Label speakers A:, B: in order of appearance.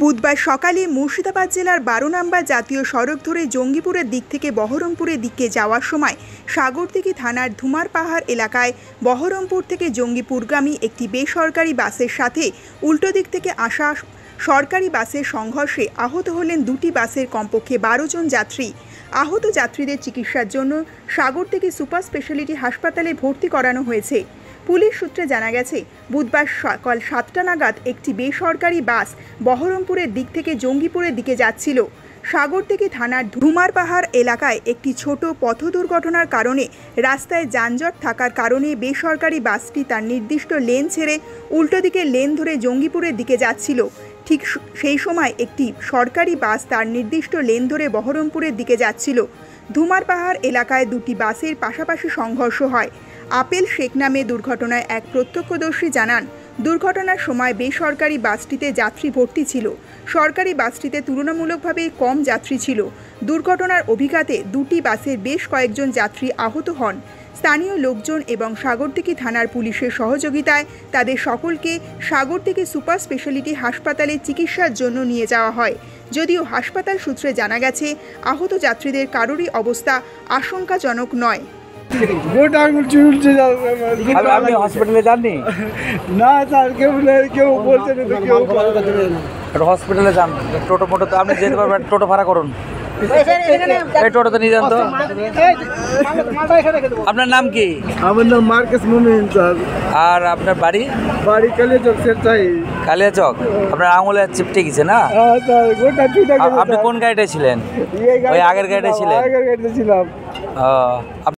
A: বুধবার সকালে মুর্শিদাবাদ জেলার ১২ নম্বর জাতীয় সড়ক ধরে জঙ্গিপুরের দিক থেকে বহরমপুরের দিকে যাওয়ার সময় সাগরদিঘি থানার ধুমারপাহাড় এলাকায় বহরমপুর থেকে জঙ্গিপুরগামী একটি বেসরকারি বাসের সাথে উল্টো দিক থেকে আসা সরকারি বাসের সংঘর্ষে আহত হলেন দুটি বাসের কমপক্ষে ১২ জন যাত্রী। আহত যাত্রীদের চিকিৎসার জন্য সাগরদিঘি সুপার স্পেশালিটি হাসপাতালে ভর্তি করানো হয়েছে। পুলিশ সূত্রে জানা গেছে, বুধবার সকাল ৭টা নাগাদ একটি বেসরকারি বাস বহরমপুরের দিক থেকে জঙ্গিপুরের দিকে যাচ্ছিল। সাগরদিঘি থানার ধুমারপাহাড় এলাকায় একটি ছোট পথ দুর্ঘটনার কারণে রাস্তায় যানজট থাকার কারণে বেসরকারি বাসটি তার নির্দিষ্ট লেন ছেড়ে উল্টো দিকের লেন ধরে জঙ্গিপুরের দিকে যাচ্ছিল। ঠিক সেই সময় একটি সরকারি বাস তার নির্দিষ্ট লেন ধরে বহরমপুরের দিকে যাচ্ছিল। ধুমারপাহাড় এলাকায় দুটি বাসের পাশাপাশি সংঘর্ষ হয়। আপেল শেখ নামে দুর্ঘটনায় এক প্রত্যক্ষদর্শী জানান, দুর্ঘটনার সময় বেসরকারি বাসটিতে যাত্রী ভর্তি ছিল। সরকারি বাসটিতে তুলনামূলকভাবে কম যাত্রী ছিল। দুর্ঘটনার অভিঘাতে দুটি বাসের বেশ কয়েকজন যাত্রী আহত হন। স্থানীয় লোকজন এবং সাগরদিঘি থানার পুলিশের সহযোগিতায় তাদের সকলকে সাগরদিঘি সুপার স্পেশালিটি হাসপাতালে চিকিৎসার জন্য নিয়ে যাওয়া হয়। যদিও হাসপাতাল সূত্রে জানা গেছে, আহত যাত্রীদের কারোরই অবস্থা আশঙ্কাজনক নয়।
B: আপনি হসপিটালে যাননি?
C: না স্যার, কেউ বলছে না তো কেউ।
B: হসপিটালে যান, টোটো মোটো তো আপনি যেতে পারবেন, টোটো ভাড়া করুন। এই টোটোতে নিয়ে যান তো। আপনার নাম কি?
C: আমার নাম মার্কেস মুমিন স্যার।
B: আর আপনার বাড়ি?
C: বাড়ি কালিয়াচক সেটাই।
B: কালিয়াচক। আপনার আঙুলে চিপটে গেছে না?
C: হ্যাঁ স্যার, গোটা চুটা গেছে।
B: আপনি কোন গাড়িতে ছিলেন? ওই আগের গাড়িতে ছিলেন?
C: আগের গাড়িতে ছিলাম।
B: ও